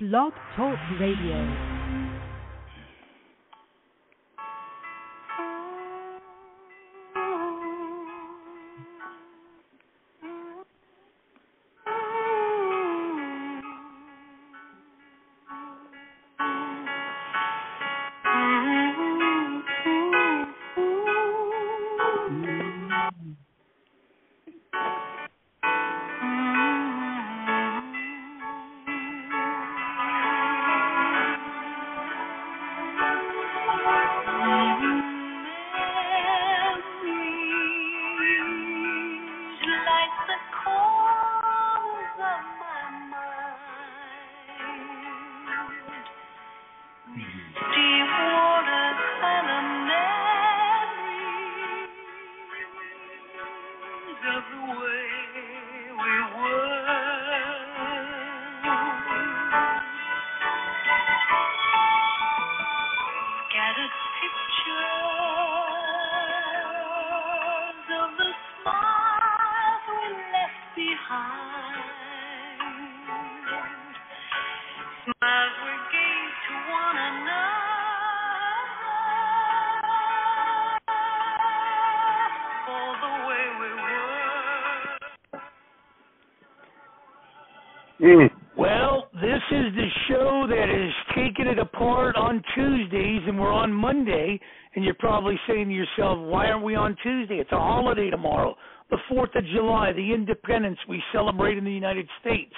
Blog Talk Radio. Well, this is the show that is taking it apart on Tuesdays, and we're on Monday, and you're probably saying to yourself, why aren't we on Tuesday? It's a holiday tomorrow, the 4th of July, the independence we celebrate in the United States.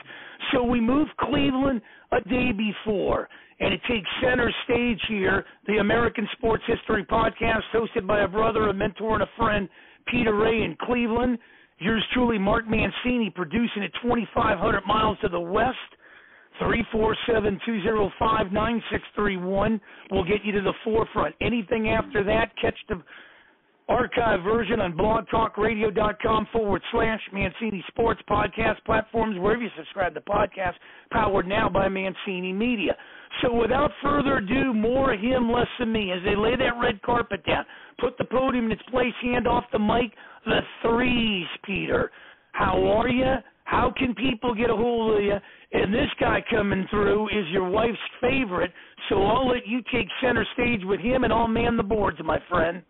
So we move Cleveland a day before, and it takes center stage here, the American Sports History Podcast, hosted by a brother, a mentor, and a friend, Peter Ray in Cleveland. Yours truly, Mark Mancini, producing at 2,500 miles to the west. 347-205-9631 will get you to the forefront. Anything after that, catch the archive version on blogtalkradio.com/Mancini Sports Podcast platforms, wherever you subscribe to podcasts, powered now by Mancini Media. So without further ado, more of him, less of me. As they lay that red carpet down, put the podium in its place, hand off the mic, the threes, Peter. How are you? How can people get a hold of you? And this guy coming through is your wife's favorite, so I'll let you take center stage with him, and I'll man the boards, my friend.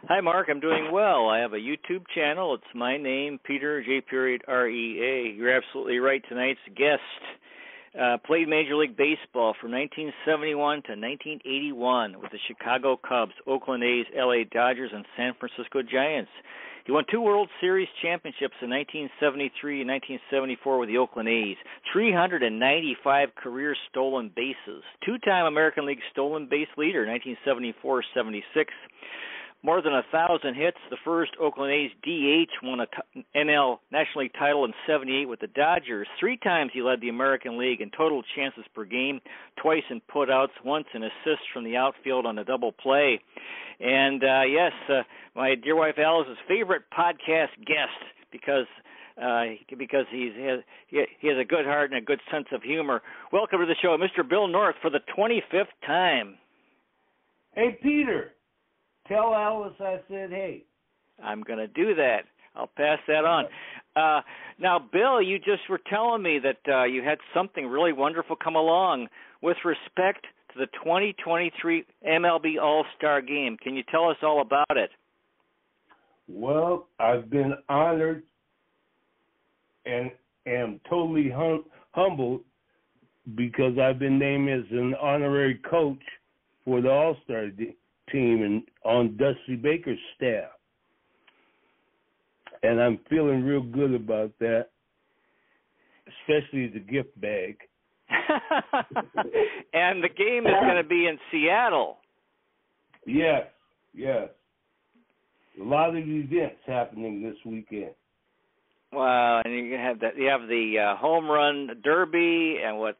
Hi, Mark. I'm doing well. I have a YouTube channel. It's my name, Peter, J.REA. You're absolutely right. Tonight's guest played Major League Baseball from 1971 to 1981 with the Chicago Cubs, Oakland A's, L.A. Dodgers, and San Francisco Giants. He won 2 World Series championships in 1973 and 1974 with the Oakland A's, 395 career stolen bases, 2-time American League stolen base leader, 1974-76, more than 1,000 hits. The first Oakland A's DH won a NL National League title in 78 with the Dodgers. 3 times he led the American League in total chances per game, twice in putouts, once in assists from the outfield on a double play. And, my dear wife Al is his favorite podcast guest because he has a good heart and a good sense of humor. Welcome to the show, Mr. Bill North, for the 25th time. Hey, Peter. Tell Alice I said hey. I'm going to do that. I'll pass that on. Now, Bill, you just were telling me that you had something really wonderful come along with respect to the 2023 MLB All-Star Game. Can you tell us all about it? Well, I've been honored and am totally humbled because I've been named as an honorary coach for the All-Star team and on Dusty Baker's staff. And I'm feeling real good about that, especially the gift bag. And the game is going to be in Seattle. Yes. A lot of events happening this weekend. Wow, and you have that. You have the home run derby, and what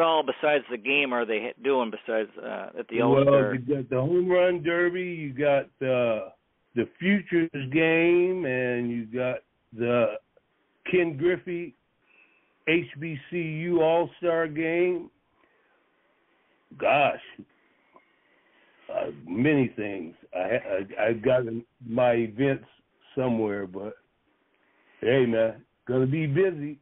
all besides the game are they doing besides at the All-Star? Well, you got the home run derby, you got the Futures game, and you got the Ken Griffey HBCU All-Star game. Gosh, many things. I got my events somewhere, but hey, man, gonna be busy.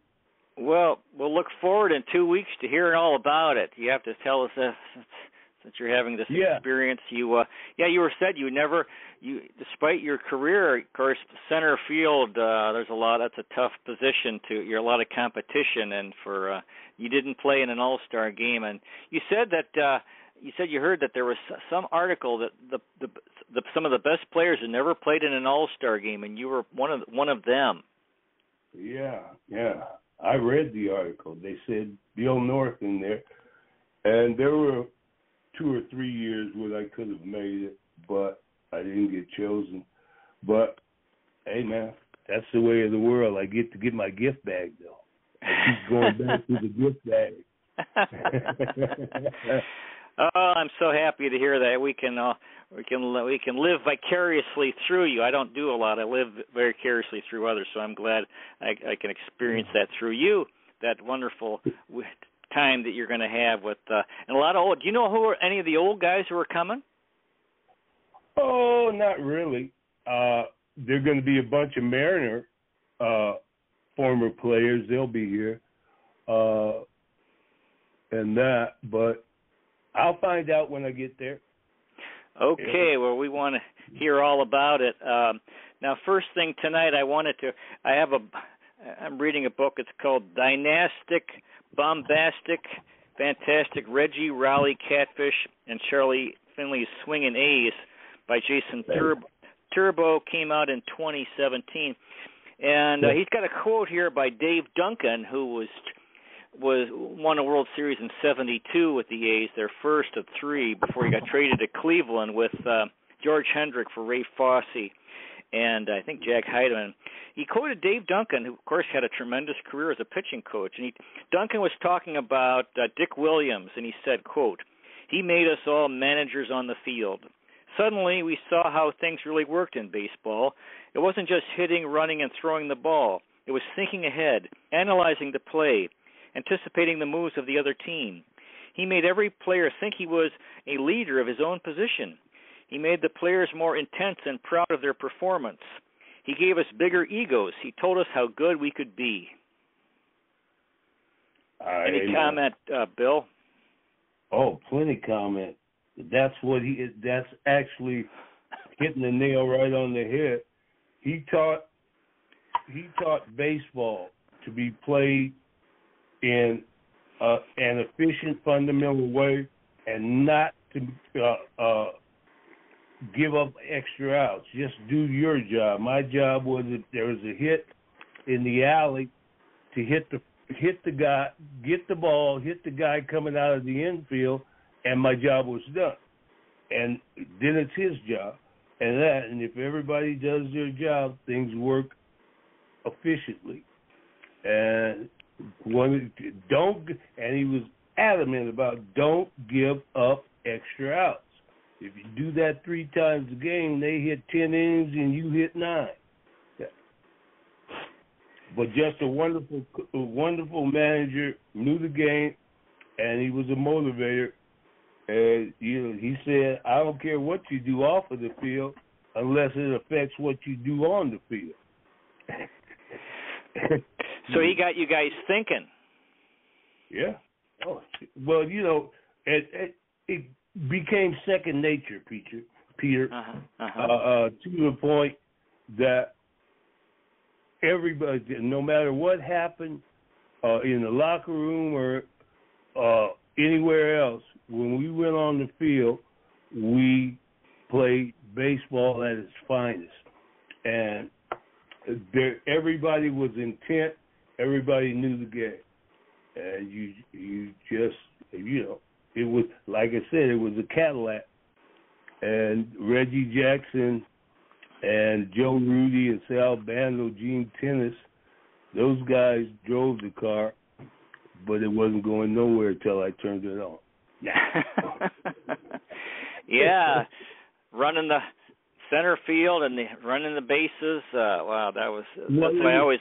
Well, we'll look forward in 2 weeks to hearing all about it. You have to tell us since you're having this experience. You were said you despite your career, of course, center field. There's a lot. That's a tough position you're a lot of competition, and you didn't play in an All-Star game. And you said that you heard that there was some article that some of the best players had never played in an All-Star game, and you were one of them. Yeah. I read the article. They said Bill North in there, and there were 2 or 3 years where I could have made it, but I didn't get chosen. But hey, man, that's the way of the world. I get to get my gift bag though. I keep going back to the gift bag. Oh, I'm so happy to hear that. We can live vicariously through you. I don't do a lot. I live vicariously through others, so I'm glad I can experience that through you. That wonderful time that you're going to have with and a lot of old. Do you know who are any of the old guys who are coming? Oh, not really. They're going to be a bunch of Mariner former players. They'll be here, and that, but. I'll find out when I get there. Okay, well, we want to hear all about it. Now, first thing tonight, I'm reading a book. It's called Dynastic, Bombastic, Fantastic Reggie Raleigh Catfish and Charlie Finley's Swingin' A's by Jason Turbo. Came out in 2017. And he's got a quote here by Dave Duncan, who won a World Series in '72 with the A's, their first of 3 before he got traded to Cleveland with George Hendrick for Ray Fosse and I think Jack Heidemann. He quoted Dave Duncan, who of course had a tremendous career as a pitching coach, and Duncan was talking about Dick Williams, and he said, quote, "He made us all managers on the field. Suddenly we saw how things really worked in baseball. It wasn't just hitting, running, and throwing the ball. It was thinking ahead, analyzing the play, anticipating the moves of the other team. He made every player think he was a leader of his own position. He made the players more intense and proud of their performance. He gave us bigger egos. He told us how good we could be." Any comment, Bill? Oh, plenty comment. That's actually hitting the nail right on the head. He taught baseball to be played in an efficient, fundamental way, and not to give up extra outs. Just do your job. My job was, if there was a hit in the alley, to hit the guy, get the ball, hit the guy coming out of the infield, and my job was done. And then it's his job. And if everybody does their job, things work efficiently. And he was adamant about don't give up extra outs. If you do that 3 times a game, they hit 10 innings and you hit 9. Yeah. But just a wonderful manager, knew the game, and he was a motivator. And he said, "I don't care what you do off of the field, unless it affects what you do on the field." So he got you guys thinking. Yeah. Oh, well, it became second nature, Peter. To the point that everybody, no matter what happened in the locker room or anywhere else, when we went on the field, we played baseball at its finest. And everybody was intent. Everybody knew the game. And you just, it was, like I said, it was a Cadillac. And Reggie Jackson and Joe Rudy and Sal Bando, Gene Tennis, those guys drove the car, but it wasn't going nowhere until I turned it on. Yeah, running the center field and running the bases. Wow, that's why I always.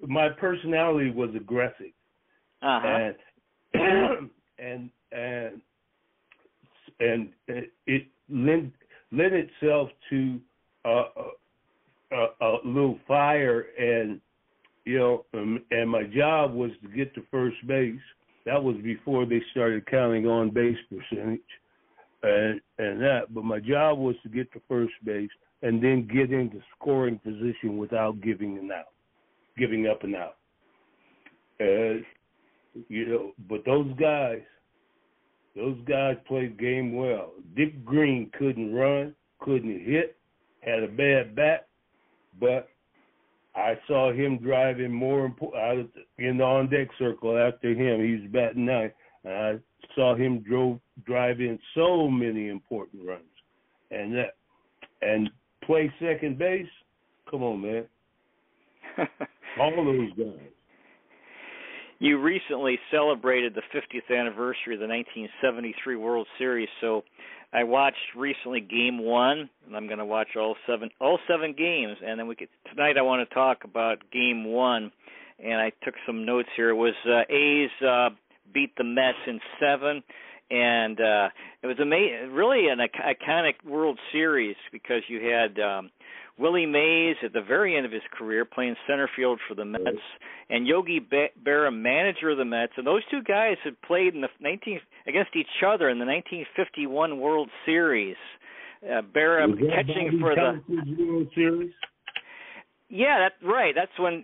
My personality was aggressive, and it lent itself to a little fire and and my job was to get to first base. That was before they started counting on base percentage and that. But my job was to get to first base and then get into scoring position without giving up an out. But those guys played game well. Dick Green couldn't run, couldn't hit, had a bad bat, but I saw him driving more in the on-deck circle after him. He was batting ninth, and I saw him drive in so many important runs. And play second base? Come on, man. All those guys. You recently celebrated the 50th anniversary of the 1973 World Series, so I watched recently Game 1, and I'm going to watch all seven games, and then tonight I want to talk about Game 1, and I took some notes here. It was A's beat the Mets in 7, and it was really an iconic World Series because you had Willie Mays at the very end of his career playing center field for the Mets, and Yogi Berra, manager of the Mets, and those two guys had played in against each other in the 1951 World Series. Berra catching for the World Series. Yeah, that's right. That's when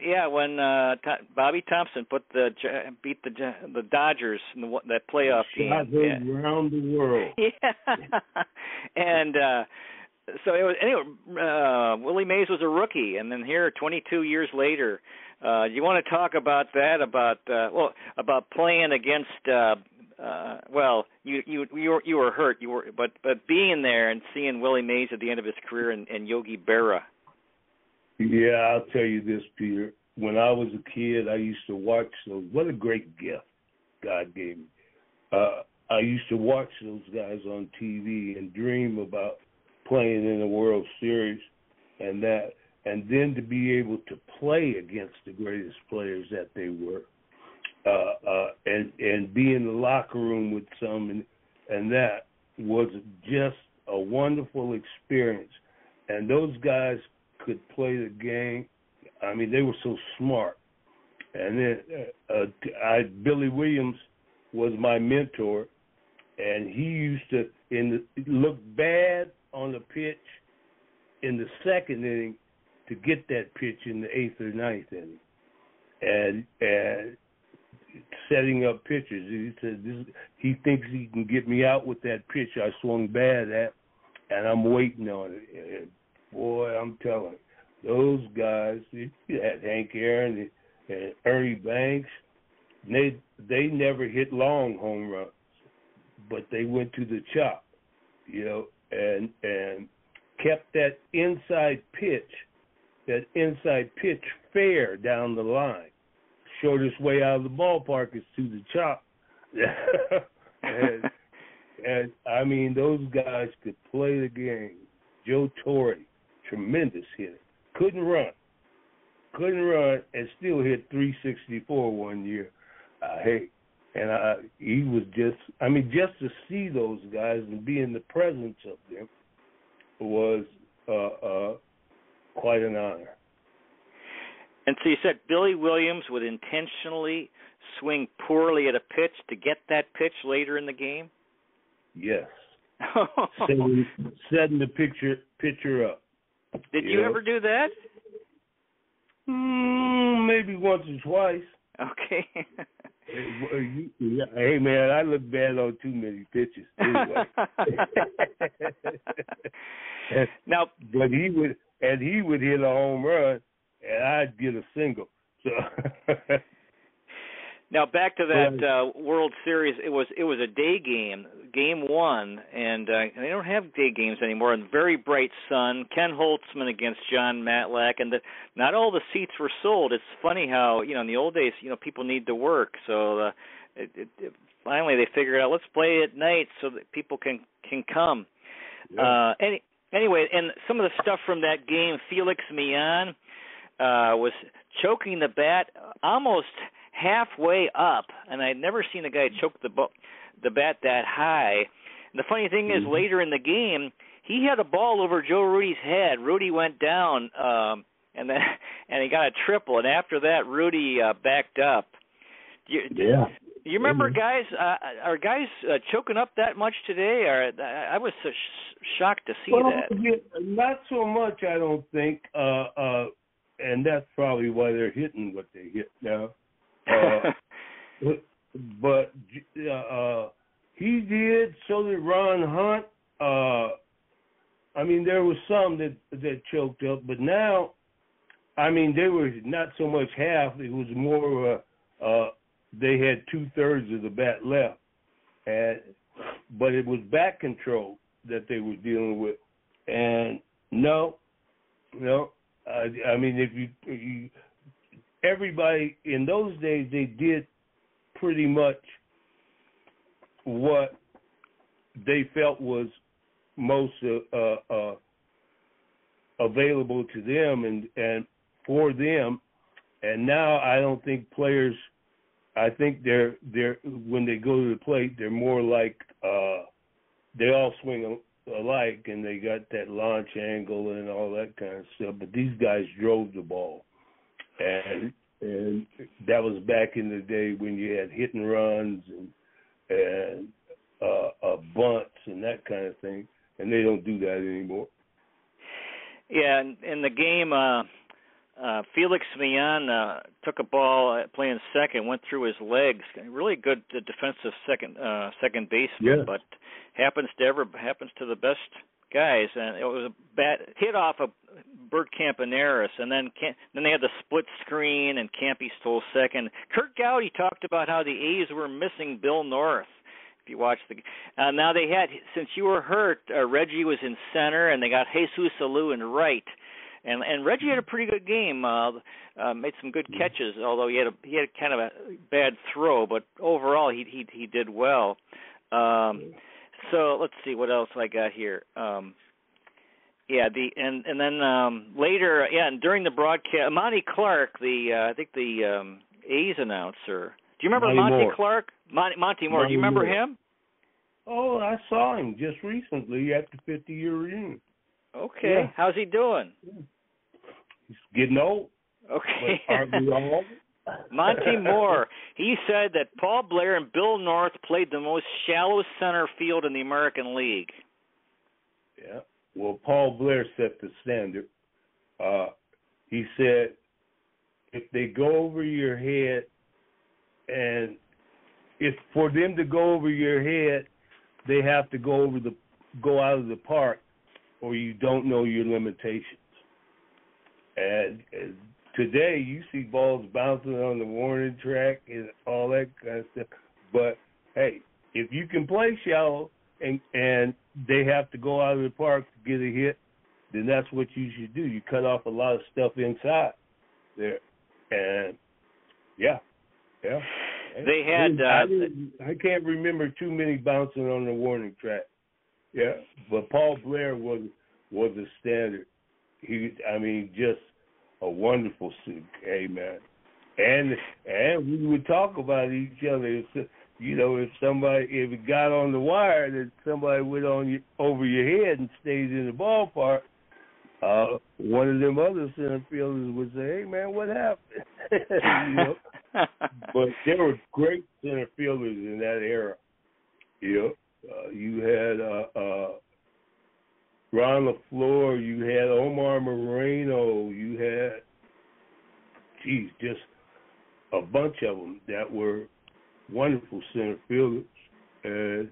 Bobby Thompson beat the Dodgers in that playoff game. Around the world. Yeah, and. So it was, anyway, Willie Mays was a rookie, and then here, 22 years later, you want to talk about that? About playing against. You were hurt. But being there and seeing Willie Mays at the end of his career and Yogi Berra. Yeah, I'll tell you this, Peter. When I was a kid, I used to watch those. What a great gift God gave me. I used to watch those guys on TV and dream about playing in the World Series and then to be able to play against the greatest players that they were, and be in the locker room with some, and that was just a wonderful experience. And those guys could play the game. I mean, they were so smart. And then Billy Williams was my mentor, and he used to look bad on the pitch in the second inning to get that pitch in the 8th or 9th inning, and setting up pitches. He said he thinks he can get me out with that pitch I swung bad at, and I'm waiting on it. And boy, I'm telling you, those guys, you had Hank Aaron and Ernie Banks, they never hit long home runs, but they went to the chop, and kept that inside pitch fair down the line. Shortest way out of the ballpark is to the chop. and I mean, those guys could play the game. Joe Torre, tremendous hitter. Couldn't run, and still hit 364 one year. He was just to see those guys and be in the presence of them was quite an honor. And so you said Billy Williams would intentionally swing poorly at a pitch to get that pitch later in the game? Yes. Setting the pitcher up. Did you ever do that? Maybe once or twice. Okay. Hey, man, I look bad on too many pitches. Anyway. Now, but he would hit a home run, and I'd get a single. So. Now back to that World Series. It was a day game, Game 1, and they don't have day games anymore. And very bright sun. Ken Holtzman against John Matlack, and not all the seats were sold. It's funny how in the old days people need to work, so finally they figured out let's play at night so that people can come. Yeah. Anyway, and some of the stuff from that game, Felix Millan was choking the bat almost halfway up, and I'd never seen a guy choke the bat that high. And the funny thing is, later in the game, he had a ball over Joe Rudy's head. Rudy went down, and and he got a triple. And after that, Rudy backed up. Yeah. You remember, guys? Are guys choking up that much today? Or I was so shocked to see that. Not so much, I don't think. And that's probably why they're hitting what they hit now. But he did. So did Ron Hunt. I mean, there was some that choked up, but now, I mean, they were not so much half. It was more. They had 2/3 of the bat left, but it was back control that they were dealing with. And no. I mean, if you everybody in those days, they did pretty much what they felt was most available to them and for them. And now I don't think players. I think they're when they go to the plate, they're more like they all swing alike, and they got that launch angle and all that kind of stuff. But these guys drove the ball, and that was back in the day when you had hit and runs and bunts and that kind of thing, and they don't do that anymore. Yeah, in the game, Felix Millan took a ball playing second, went through his legs. Really good defensive second baseman, but happens to the best guys. And it was a bat hit off of Bert Campaneris, and then they had the split screen, and Campy stole second. Kurt Gowdy talked about how the A's were missing Bill North. If you watch now they had, since you were hurt, Reggie was in center, and they got Jesus Alou in right. And Reggie had a pretty good game. Made some good catches, although he had kind of a bad throw. But overall, he did well. So let's see what else I got here. And then later, and during the broadcast, Monty Clark, I think the A's announcer. Do you remember Monty Clark? Monty Moore. Do you remember him? Oh, I saw him just recently at the 50-year reunion. Okay. Yeah. How's he doing? He's getting old. Okay. But aren't we all? Monty Moore. He said that Paul Blair and Bill North played the most shallow center field in the American League. Yeah. Well, Paul Blair set the standard. He said, if they go over your head, and if for them to go over your head, they have to go out of the park, or you don't know your limitations. And today you see balls bouncing on the warning track and all that kind of stuff. But hey, if you can play shallow and they have to go out of the park to get a hit, then that's what you should do. You cut off a lot of stuff inside there. And yeah. They had I can't remember too many bouncing on the warning track. Yeah, but Paul Blair was a standard. Just a wonderful suit. Hey, man. And we would talk about each other. If it got on the wire that somebody went over your head and stayed in the ballpark, one of them other center fielders would say, "Hey, man, what happened?" But there were great center fielders in that era. You had Ron LaFleur, you had Omar Moreno, you had, just a bunch of them that were wonderful center fielders. And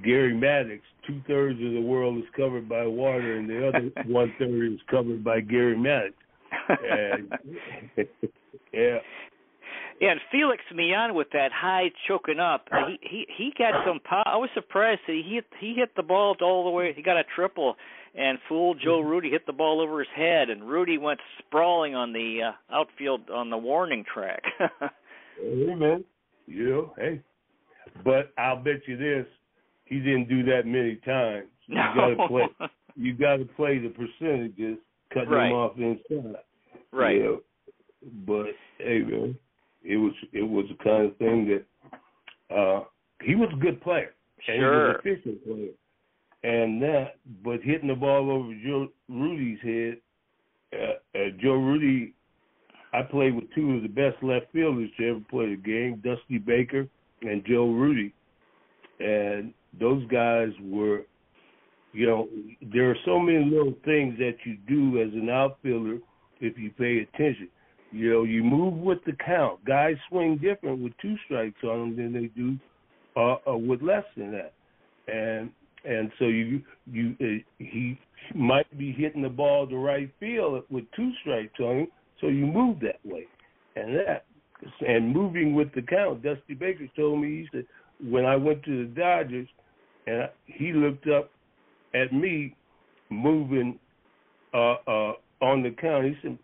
Gary Maddox, 2/3 of the world is covered by water, and the other 1/3 is covered by Gary Maddox. And, yeah. Yeah, and Felix Millan with that high choking up, he got some power. I was surprised that he hit the ball all the way. He got a triple and fooled Joe Rudy, hit the ball over his head, and Rudy went sprawling on the outfield on the warning track. Hey, man. Hey. But I'll bet you this, he didn't do that many times. No. You got to play the percentages, cut them off inside. Right. But hey, man. It was the kind of thing that he was a good player. And he was an efficient player. But hitting the ball over Joe Rudy's head Joe Rudi, I played with two of the best left fielders to ever play the game, Dusty Baker and Joe Rudi. And those guys were, you know, there are so many little things that you do as an outfielder if you pay attention. You know, you move with the count. Guys swing different with 2 strikes on them than they do with less than that. And so he might be hitting the ball to right field with 2 strikes on him, so you move that way. And moving with the count. Dusty Baker told me, he said, when I went to the Dodgers, and he looked up at me moving on the count. He said,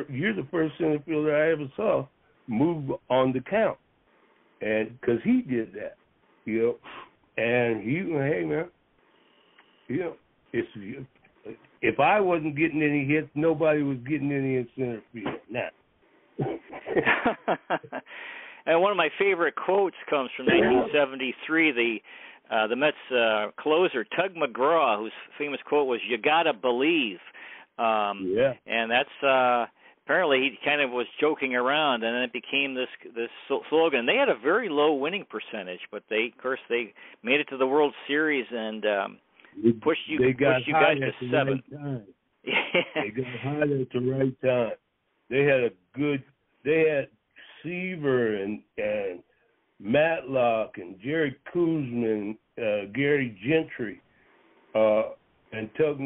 "You're the first center fielder I ever saw move on the count," and because he did that, you know. And he, hey man, you know, if I wasn't getting any hits, nobody was getting any in center field. Now. And one of my favorite quotes comes from 1973. The Mets closer Tug McGraw, whose famous quote was, "You gotta believe." Yeah. And that's apparently he kind of was joking around, and then it became this slogan. They had a very low winning percentage, but they made it to the World Series and pushed you guys to 7. Right. They got hot at the right time. They had Seaver and Matlock and Jerry Koosman, Gary Gentry, and Tug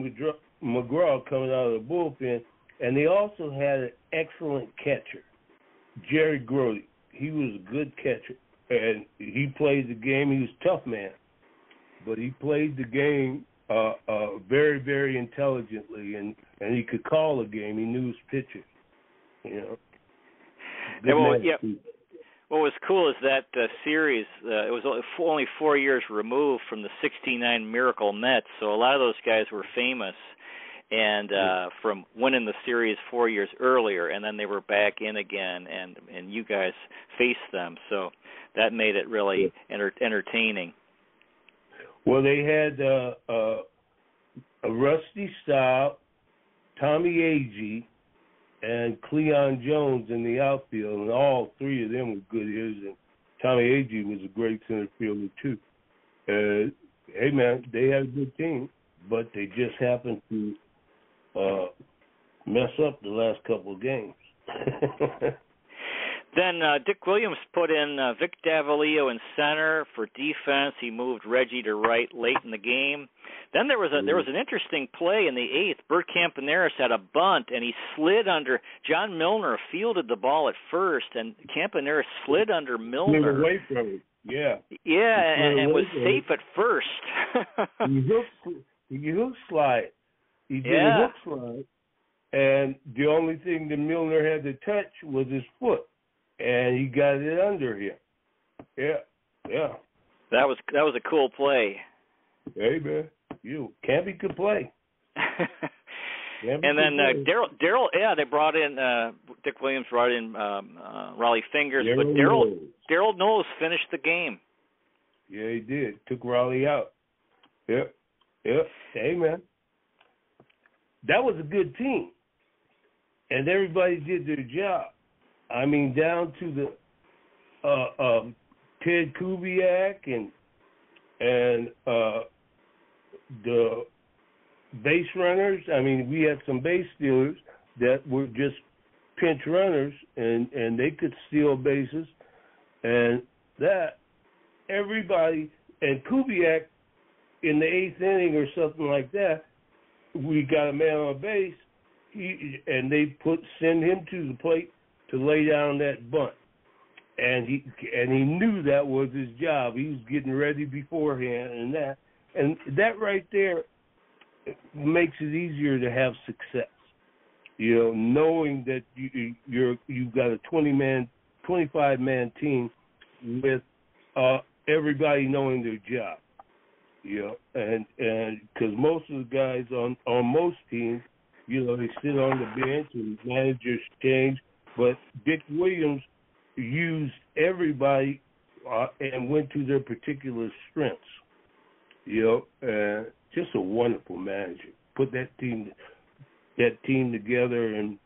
McGraw coming out of the bullpen. And they also had an excellent catcher, Jerry Grody. He was a good catcher. And he played the game. He was a tough man. But he played the game very, very intelligently. And he could call a game. He knew his pitches, you know. What was cool is that series, it was only 4 years removed from the 1969 Miracle Mets, so a lot of those guys were famous and from winning the series 4 years earlier, and then they were back in again, and you guys faced them, so that made it really entertaining. Well, they had a Rusty Staub, Tommy Agee, and Cleon Jones in the outfield, and all 3 of them were good hitters. And Tommy Agee was a great center fielder too. Hey man, they had a good team, but they just happened to mess up the last couple of games. Then Dick Williams put in Vic Davalillo in center for defense. He moved Reggie to right late in the game. Then there was an interesting play in the 8th. Bert Campaneris had a bunt, and he slid under. John Milner fielded the ball at first, and Campaneris slid under Milner. Slid away from it. Yeah. Yeah, and was safe at first. He hook slide. He did a hook slide, and the only thing that Milner had to touch was his foot. And he got it under him. Yeah. That was a cool play. Hey man, Campy could play. And then Daryl, they brought in Dick Williams brought in Raleigh Fingers, but Daryl Knowles finished the game. Yeah, he did. Took Raleigh out. Yep. Hey man, that was a good team, and everybody did their job. I mean, down to the Ted Kubiak and the base runners. I mean, we had some base stealers that were just pinch runners, and they could steal bases. And that, everybody, and Kubiak in the 8th inning or something like that, we got a man on base, and they send him to the plate to lay down that bunt, and he knew that was his job. He was getting ready beforehand, and that right there makes it easier to have success. You know, knowing that you've got a 25-man team with everybody knowing their job. You know, and because most of the guys on most teams, you know, they sit on the bench and managers change. But Dick Williams used everybody and went to their particular strengths. You know, just a wonderful manager. Put that team that team together and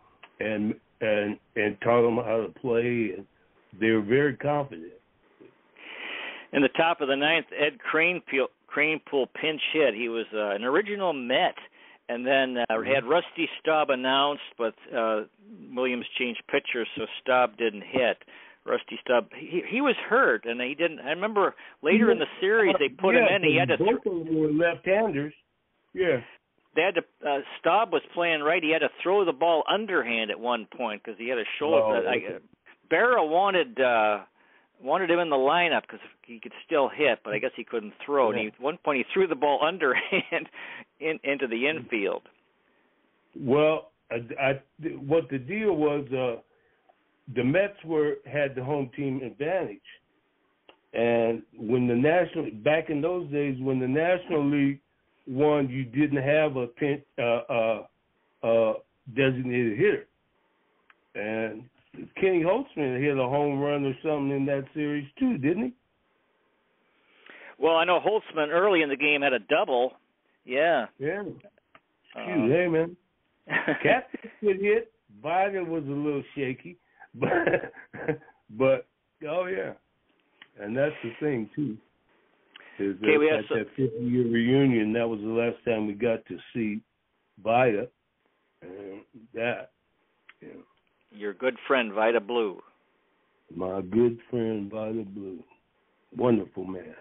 taught them how to play, and they were very confident. In the top of the ninth, Ed Kranepool pinch hit. He was an original Met, and then had Rusty Staub announced, but Williams changed pitchers, so Staub didn't hit. Rusty Staub, he was hurt, and he didn't. I remember later in the series they put him in. He had to. Both of them were left-handers. Yeah. They had to. Staub was playing right. He had to throw the ball underhand at one point because he had a shoulder. Berra wanted him in the lineup because he could still hit, but I guess he couldn't throw. And at one point he threw the ball underhand into the infield. Well, what the deal was, the Mets had the home team advantage, and when back in those days when the National League won, you didn't have a designated hitter, and Kenny Holtzman hit a home run or something in that series too, didn't he? Well, I know Holtzman early in the game had a double. Yeah. Yeah. Hey, man. Captain could hit. Biden was a little shaky, but oh yeah, and that's the thing too. Is that 50-year reunion, that was the last time we got to see Vida, and that. Yeah. Your good friend, Vida Blue. My good friend, Vida Blue. Wonderful man.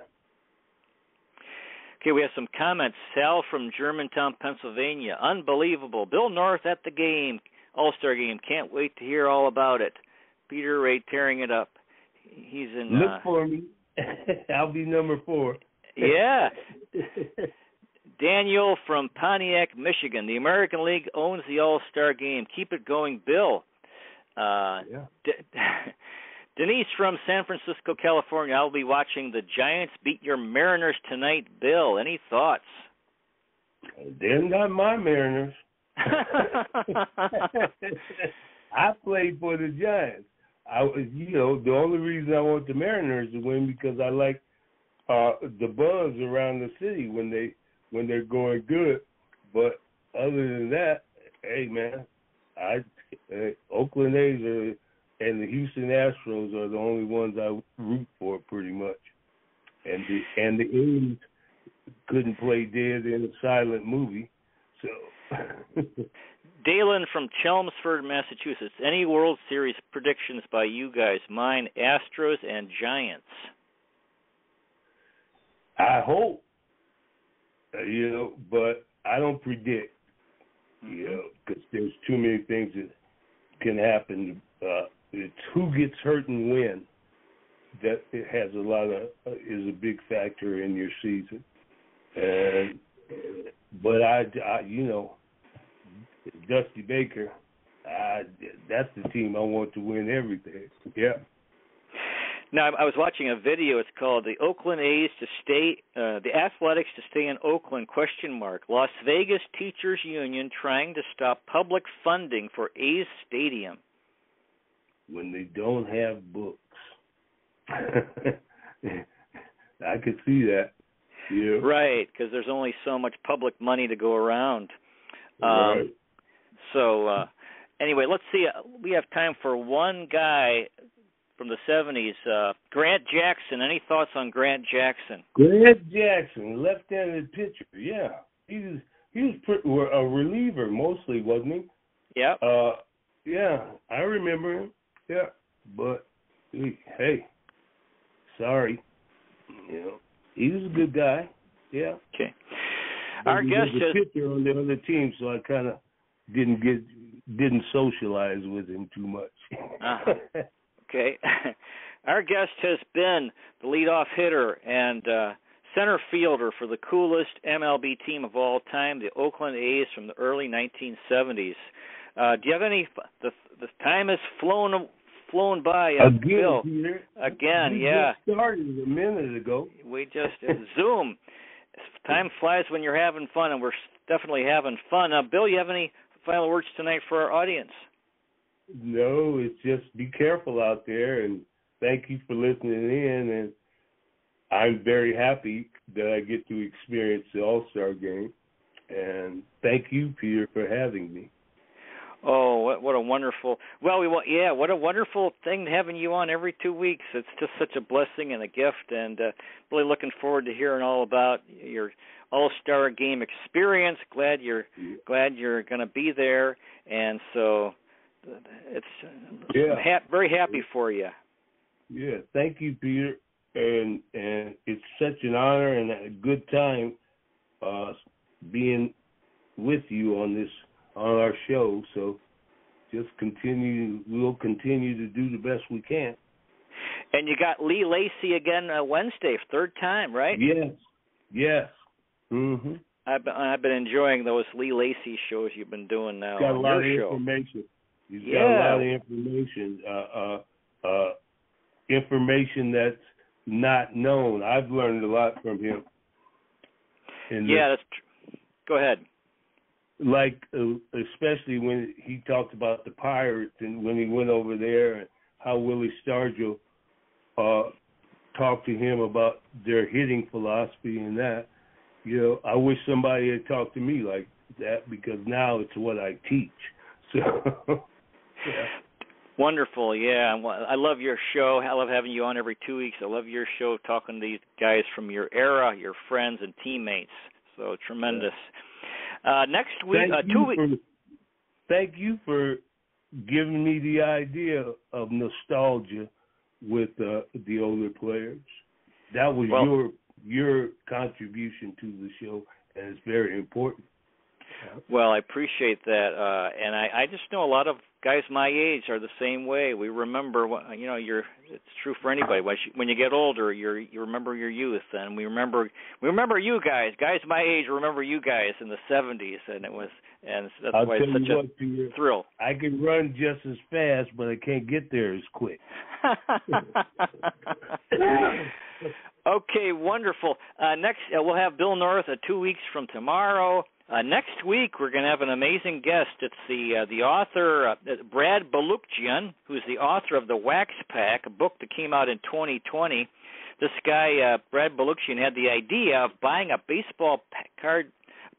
Okay, we have some comments. Sal from Germantown, Pennsylvania. Unbelievable. Bill North at the game, All-Star game. Can't wait to hear all about it. Peter Ray tearing it up. He's in. Look for me. I'll be number 4. Yeah. Daniel from Pontiac, Michigan. The American League owns the All-Star game. Keep it going, Bill. Yeah. Denise from San Francisco, California. I'll be watching the Giants beat your Mariners tonight, Bill. Any thoughts? They're not my Mariners. I played for the Giants. The only reason I want the Mariners to win because I like the buzz around the city when they're going good. But other than that, hey man, Oakland A's and the Houston Astros are the only ones I root for pretty much. And the A's couldn't play dead in a silent movie, so. Dalen from Chelmsford, Massachusetts. Any World Series predictions by you guys? Mine, Astros and Giants. I hope, but I don't predict, because there's too many things that can happen. It's who gets hurt and when that it has is a big factor in your season. But I Dusty Baker, that's the team I want to win everything. Yeah. Now, I was watching a video. It's called "The Oakland A's to Stay," the Athletics to Stay in Oakland ? Las Vegas Teachers Union trying to stop public funding for A's Stadium. When they don't have books, I could see that. Yeah. Right, because there's only so much public money to go around. Right. So, anyway, let's see. We have time for one guy from the 70s. Grant Jackson. Any thoughts on Grant Jackson? Grant Jackson, left-handed pitcher. Yeah, he was a reliever mostly, wasn't he? Yeah. Yeah, I remember him. Yeah, but hey, sorry. He was a good guy. Yeah. Okay. Our guest is a pitcher on the other team, so I kind of didn't socialize with him too much. Okay. Our guest has been the leadoff hitter and center fielder for the coolest MLB team of all time, the Oakland A's from the early 1970s. Do you have any? The time has flown by. Again, Bill. Peter. Again, we yeah. Just started a minute ago. We just Zoom. Time flies when you're having fun, and we're definitely having fun. Bill, you have any final words tonight for our audience? No, it's just be careful out there, and thank you for listening in. And I'm very happy that I get to experience the All-Star game. And thank you, Peter, for having me. Oh, what a wonderful. Well, what a wonderful thing having you on every 2 weeks. It's just such a blessing and a gift, and really looking forward to hearing all about your All-Star Game experience. Glad you're going to be there, and so I'm very happy for you. Yeah, thank you, Peter, and it's such an honor and a good time being with you on our show. So just we'll continue to do the best we can. And you got Lee Lacy again Wednesday, third time, right? Yes. Mm-hmm. I've been enjoying those Lee Lacy shows you've been doing now. Got a lot of information. He's got a lot of information that's not known. I've learned a lot from him. That's true. Go ahead. Like, especially when he talked about the Pirates and when he went over there and how Willie Stargell talked to him about their hitting philosophy and that. You know, I wish somebody had talked to me like that because now it's what I teach. So, yeah. Wonderful, yeah. I love your show. I love having you on every 2 weeks. I love your show, talking to these guys from your era, your friends and teammates. So tremendous. Yeah. Next week, 2 weeks. Thank you for giving me the idea of nostalgia with the older players. That was your contribution to the show, and it's very important. Well, I appreciate that, and I just know a lot of guys my age are the same way. We remember, it's true for anybody. When you get older, you remember your youth, and we remember you guys. Guys my age remember you guys in the '70s, and that's why it's such a thrill. I can run just as fast, but I can't get there as quick. Okay, wonderful. Next, we'll have Bill North 2 weeks from tomorrow. Next week, we're going to have an amazing guest. It's the author, Brad Balukjian, who's the author of The Wax Pack, a book that came out in 2020. This guy, Brad Balukjian, had the idea of buying a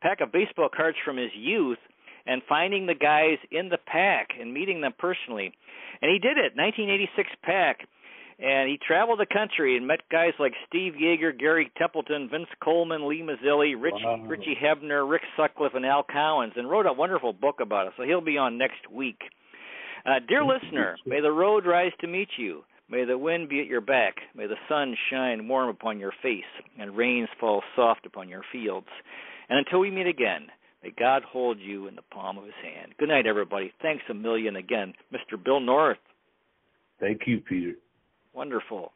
pack of baseball cards from his youth and finding the guys in the pack and meeting them personally. And he did it, 1986 pack. And he traveled the country and met guys like Steve Yeager, Gary Templeton, Vince Coleman, Lee Mazzilli, Richie Hebner, Rick Sutcliffe, and Al Cowens, and wrote a wonderful book about it. So he'll be on next week. Dear listener, may the road rise to meet you. May the wind be at your back. May the sun shine warm upon your face and rains fall soft upon your fields. And until we meet again, may God hold you in the palm of his hand. Good night, everybody. Thanks a million again. Mr. Bill North. Thank you, Peter. Wonderful.